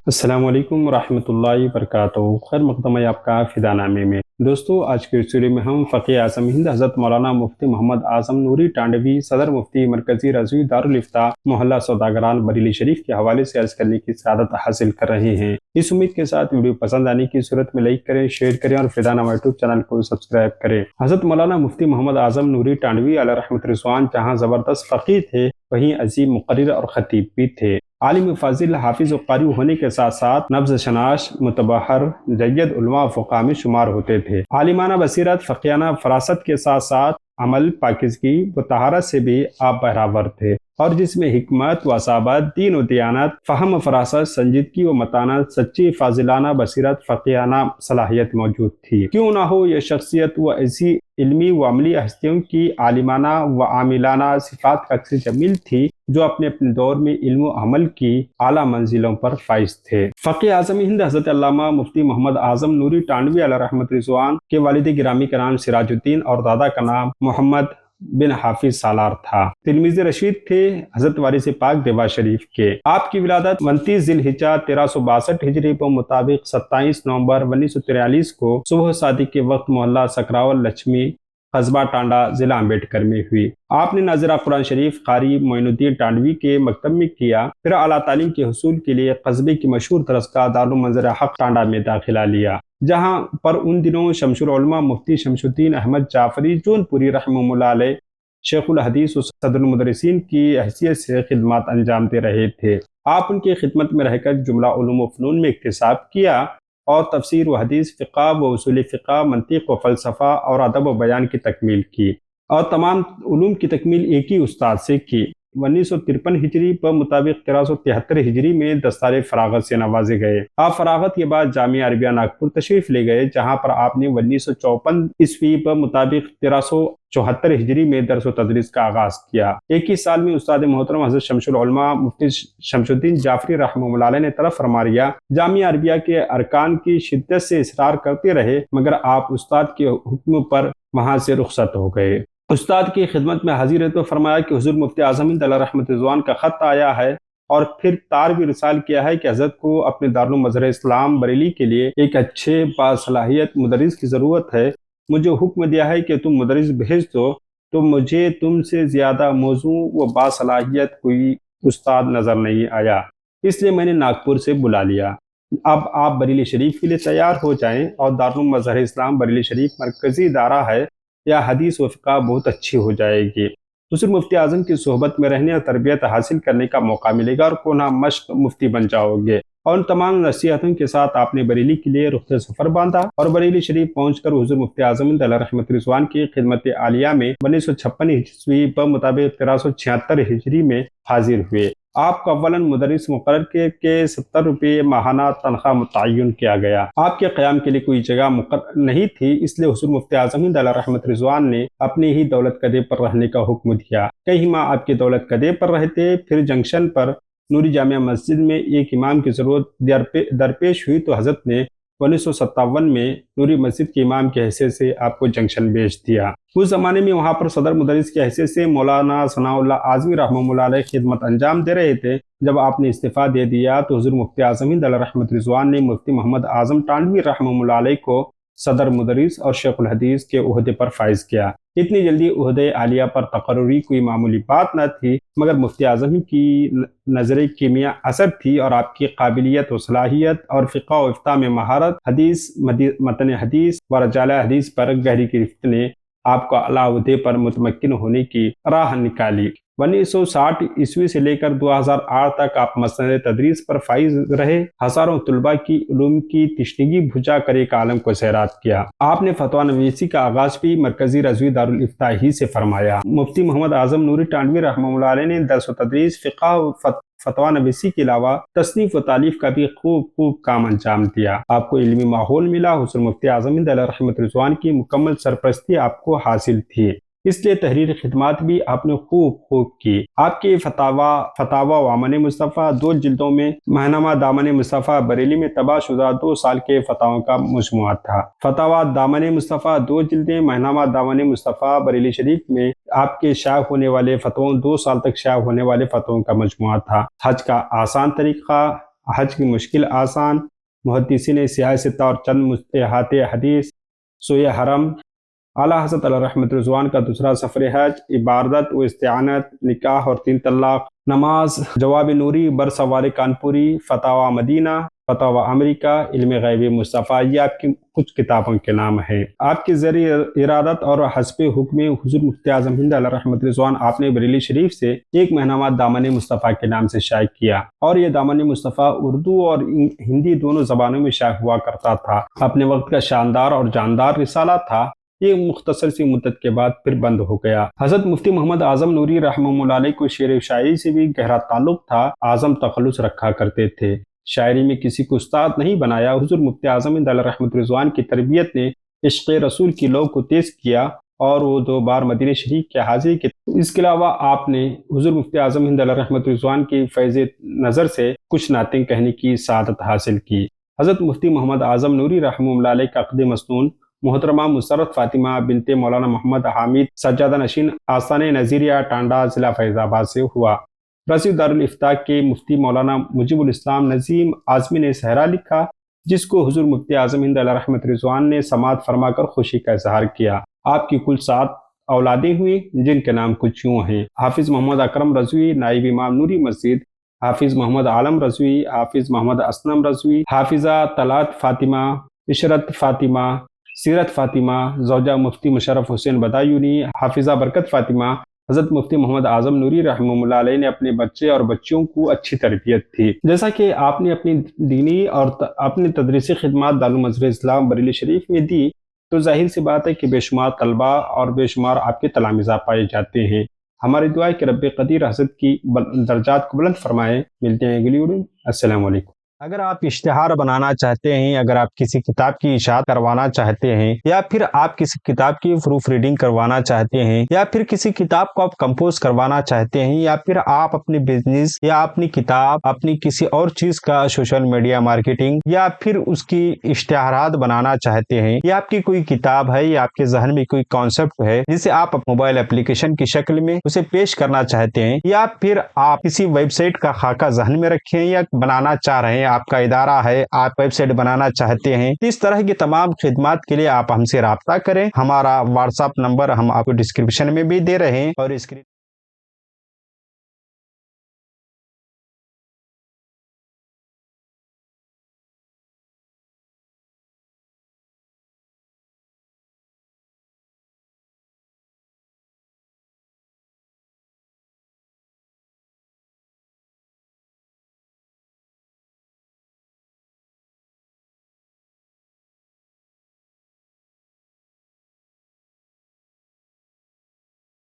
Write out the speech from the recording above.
السلام علیکم ورحمۃ اللہ وبرکاتہ۔ خیر مقدم ہے آپ کا فدا نامے میں۔ دوستو، آج کے سلسلے میں ہم فقیہ اعظم ہند حضرت مولانا مفتی محمد اعظم نوری ٹانڈوی، صدر مفتی مرکزی رضوی دارالافتاء محلہ سوداگران بریلی شریف کے حوالے سے عرض کرنے کی سعادت حاصل کر رہے ہیں۔ اس امید کے ساتھ ویڈیو پسند آنے کی صورت میں لائک کریں، شیئر کریں اور فدا نامہ یوٹیوب چینل کو سبسکرائب کریں۔ حضرت مولانا مفتی محمد اعظم نوری ٹانڈوی علیہ رحمۃ رضوان جہاں زبردست فقیہ تھے، وہیں عظیم مقرر اور خطیب بھی تھے۔ عالم فاضل، حافظ و قاری ہونے کے ساتھ ساتھ نبض شناس، متبحر، جید علماء و فقہاء میں شمار ہوتے تھے۔ عالمانہ بصیرت، فقیانہ فراست کے ساتھ ساتھ عمل، پاکیزگی و طہارت سے بھی آپ بہراور تھے، اور جس میں حکمت و اصابت، دین و دیانت، فہم و فراست، سنجیدگی و متانت، سچی فاضلانہ بصیرت، فقیانہ صلاحیت موجود تھی۔ کیوں نہ ہو یہ شخصیت وہ ایسی علمی و عملی ہستیوں کی عالمانہ و عاملانہ صفات کا عکس جمیل تھی جو اپنے دور میں علم و عمل کی اعلیٰ منزلوں پر فائز تھے۔ فقیہ اعظم ہند حضرت علامہ مفتی محمد اعظم نوری ٹانڈوی علیہ رحمۃ رضوان کے والد گرامی کا نام سراج الدین اور دادا کا نام محمد بن حافظ سالار تھا۔ تلمیذ رشید تھے حضرت وارث پاک دیوا شریف کے۔ آپ کی ولادت 29 ذی الحجہ 1362 ہجری پر مطابق 27 نومبر 1943 کو صبح صادق کے وقت محلہ سکراول لچھمی، قصبہ ٹانڈا، ضلع امبیڈکر میں ہوئی۔ آپ نے ناظرہ قرآن شریف قاری معین الدین ٹانڈوی کے مکتب میں کیا، پھر اعلیٰ تعلیم کے حصول کے لیے قصبے کی مشہور درسگاہ دارالمنظر حق ٹانڈا میں داخلہ لیا، جہاں پر ان دنوں شمس العلماء مفتی شمس الدین احمد جعفری جون پوری رحمہ اللہ علیہ شیخ الحدیث و صدر المدرسین کی حیثیت سے خدمات انجام دے رہے تھے۔ آپ ان کی خدمت میں رہ کر جملہ علوم و فنون میں اکتساب کیا اور تفسیر و حدیث، فقہ و اصول فقہ، منطق و فلسفہ اور ادب و بیان کی تکمیل کی، اور تمام علوم کی تکمیل ایک ہی استاد سے کی۔ 1953 ہجری پر مطابق 1373 ہجری میں دستار فراغت سے نوازے گئے۔ آپ فراغت کے بعد جامعہ عربیہ ناگپور تشریف لے گئے، جہاں پر آپ نے 1954 عیسوی پر مطابق 1374 ہجری میں درس و تدریس کا آغاز کیا۔ ایک ہی سال میں استاد محترم حضرت شمس العلماء مفتی شمس الدین جعفری رحمہ اللہ علیہ نے طرف فرما لیا۔ جامعہ عربیہ کے ارکان کی شدت سے اصرار کرتے رہے، مگر آپ استاد کے حکم پر وہاں سے رخصت ہو گئے۔ استاد کی خدمت میں حاضر ہے تو فرمایا کہ حضور مفتی اعظم ہند علیہ رحمۃ رضوان کا خط آیا ہے، اور پھر تار بھی رسال کیا ہے کہ حضرت کو اپنے دارالمظہر اسلام بریلی کے لیے ایک اچھے باصلاحیت مدرس کی ضرورت ہے۔ مجھے حکم دیا ہے کہ تم مدرس بھیج دو، تو مجھے تم سے زیادہ موزوں و باصلاحیت کوئی استاد نظر نہیں آیا، اس لیے میں نے ناگپور سے بلا لیا۔ اب آپ بریلی شریف کے لیے تیار ہو جائیں، اور دارالمظہر اسلام بریلی شریف مرکزی ادارہ ہے، یا حدیث و فقہ بہت اچھی ہو جائے گی۔ حضور مفتی اعظم کی صحبت میں رہنے اور تربیت حاصل کرنے کا موقع ملے گا، اور کونا مشق مفتی بن جاؤ گے۔ اور ان تمام نصیحتوں کے ساتھ آپ نے بریلی کے لیے رخ سفر باندھا، اور بریلی شریف پہنچ کر حضور مفتی اعظم علیہ رحمۃ رضوان کی خدمت عالیہ میں 1956 عیسوی پر مطابق 1376 ہجری میں حاضر ہوئے۔ آپ کو اولاً مدرس مقرر کے 70 روپے ماہانہ تنخواہ متعین کیا گیا۔ آپ کے قیام کے لیے کوئی جگہ مقرر نہیں تھی، اس لیے حضور مفتی اعظم علیہ رحمۃ رضوان نے اپنے ہی دولت کدے پر رہنے کا حکم دیا۔ کئی ماہ آپ کے دولت کدے پر رہتے، پھر جنکشن پر نوری جامعہ مسجد میں ایک امام کی ضرورت درپیش ہوئی تو حضرت نے 1957 میں نوری مسجد کے امام کی حیثیت سے آپ کو جنکشن بھیج دیا۔ اس زمانے میں وہاں پر صدر مدرس کی حیثیت سے مولانا ثناء اللہ اعظمی رحمہ اللہ علیہ خدمت انجام دے رہے تھے۔ جب آپ نے استعفیٰ دے دیا تو حضور مفتی اعظم علیہ رحمۃ رضوان نے مفتی محمد اعظم ٹانڈوی رحمہ اللہ علیہ کو صدر مدرس اور شیخ الحدیث کے عہدے پر فائز کیا۔ اتنی جلدی عہدے عالیہ پر تقرری کوئی معمولی بات نہ تھی، مگر مفتی اعظم کی نظر کیمیا اثر تھی، اور آپ کی قابلیت و صلاحیت اور فقہ و افتاء میں مہارت، حدیث، متن حدیث و رجال حدیث پر گہری گرفت نے آپ کو اعلیٰ عہدے پر متمکن ہونے کی راہ نکالی۔ 1960 عیسوی سے لے کر 2008 تک آپ مسند تدریس پر فائز رہے، ہزاروں طلباء کی علوم کی تشنگی بجھا کر ایک عالم کو سیراب کیا۔ آپ نے فتویٰ نویسی کا آغاز بھی مرکزی رضوی دارالافتاء ہی سے فرمایا۔ مفتی محمد اعظم نوری ٹانڈوی رحمہ اللہ علیہ نے درس و تدریس، فقہ و فتویٰ نویسی کے علاوہ تصنیف و تالیف کا بھی خوب کام انجام دیا۔ آپ کو علمی ماحول ملا، حضور مفتی اعظم علیہ رحمۃ رضوان کی مکمل سرپرستی آپ کو حاصل تھی۔ اس لیے تحریری خدمات بھی آپ نے خوب کی۔ آپ کے فتاوا وامن مصطفیٰ 2 جلدوں میں ماہنامہ دامن مصطفیٰ بریلی میں طبع شدہ 2 سال کے فتاووں کا مجموعہ تھا۔ فتاوا دامن مصطفیٰ 2 جلدیں، ماہنامہ دامن مصطفیٰ بریلی شریف میں آپ کے شائع ہونے والے فتووں 2 سال تک شائع ہونے والے فتووں کا مجموعہ تھا۔ حج کا آسان طریقہ، حج کی مشکل آسان، محدثین سیاستہ اور چند مصطلحات حدیث، سوئے حرم، اعلیٰ حضرت علیہ رحمت رضوان کا دوسرا سفر حج، عبادت و استعانت، نکاح اور 3 طلاق، نماز، جواب نوری، برسوال کانپوری، فتاوا مدینہ، فتاوا امریکہ، علم غیب مصطفیٰ، یہ آپ کی کچھ کتابوں کے نام ہیں۔ آپ کے ذریعے ارادت اور حسب حکم حضور مفتی اعظم ہند علیہ رحمت رضوان آپ نے بریلی شریف سے ایک ماہنامہ دامن مصطفیٰ کے نام سے شائع کیا، اور یہ دامن مصطفیٰ اردو اور ہندی دونوں زبانوں میں شائع ہوا کرتا تھا۔ اپنے وقت کا شاندار اور جاندار رسالہ تھا، یہ مختصر سی مدت کے بعد پھر بند ہو گیا۔ حضرت مفتی محمد اعظم نوری رحمہ اللہ علیہ کو شعر و شاعری سے بھی گہرا تعلق تھا۔ اعظم تخلص رکھا کرتے تھے، شاعری میں کسی کو استاد نہیں بنایا۔ حضور مفتی اعظم ہند علیہ رحمت رضوان کی تربیت نے عشق رسول کی لو کو تیز کیا، اور وہ 2 بار مدینہ شریف کے حاضری کے۔ اس کے علاوہ آپ نے حضور مفتی اعظم ہند علیہ رحمت رضوان کی فیض نظر سے کچھ نعتیں کہنے کی سعادت حاصل کی۔ حضرت مفتی محمد اعظم نوری رحمہ اللہ علیہ کا عقد مسنون محترمہ مسرت فاطمہ بنت مولانا محمد حامد سجادہ نشین آستان نظیریہ ٹانڈا ضلع فیض آباد سے ہوا۔ رضوی دارالافتاء کے مفتی مولانا مجیب الاسلام نظیم اعظمی نے صحرا لکھا، جس کو حضور مفتی اعظم ہند علیہ رحمت رضوان نے سماعت فرما کر خوشی کا اظہار کیا۔ آپ کی کل 7 اولادیں ہوئیں، جن کے نام کچھ یوں ہیں: حافظ محمد اکرم رضوی نائب امام نوری مسجد، حافظ محمد عالم رضوی، حافظ محمد اسلم رضوی، حافظہ طلعت فاطمہ، عشرت فاطمہ، سیرت فاطمہ، زوجہ مفتی مشرف حسین بدایونی، حافظہ برکت فاطمہ۔ حضرت مفتی محمد اعظم نوری رحمہ اللہ علیہ نے اپنے بچے اور بچیوں کو اچھی تربیت تھی۔ جیسا کہ آپ نے اپنی دینی اور اپنی تدریسی خدمات دارالمظہر اسلام بریلی شریف میں دی، تو ظاہر سی بات ہے کہ بے شمار طلباء اور بے شمار آپ کے تلامذہ پائے جاتے ہیں۔ ہماری دعا ہے کہ رب قدیر حضرت کی درجات کو بلند فرمائے۔ ملتے ہیں اگلی ویڈیو۔ السلام علیکم۔ اگر آپ اشتہار بنانا چاہتے ہیں، اگر آپ کسی کتاب کی اشاعت کروانا چاہتے ہیں، یا پھر آپ کسی کتاب کی پروف ریڈنگ کروانا چاہتے ہیں، یا پھر کسی کتاب کو آپ کمپوز کروانا چاہتے ہیں، یا پھر آپ اپنی بزنس یا اپنی کتاب اپنی کسی اور چیز کا سوشل میڈیا مارکیٹنگ یا پھر اس کی اشتہارات بنانا چاہتے ہیں، یا آپ کی کوئی کتاب ہے یا آپ کے ذہن میں کوئی کانسیپٹ ہے جسے آپ موبائل اپلیکیشن کی شکل میں اسے پیش کرنا چاہتے ہیں، یا پھر آپ کسی ویب سائٹ کا خاکہ ذہن میں رکھیں یا بنانا چاہ رہے ہیں، آپ کا ادارہ ہے، آپ ویب سائٹ بنانا چاہتے ہیں، اس طرح کی تمام خدمات کے لیے آپ ہم سے رابطہ کریں۔ ہمارا واٹس ایپ نمبر ہم آپ کو ڈسکرپشن میں بھی دے رہے ہیں، اور اسکرین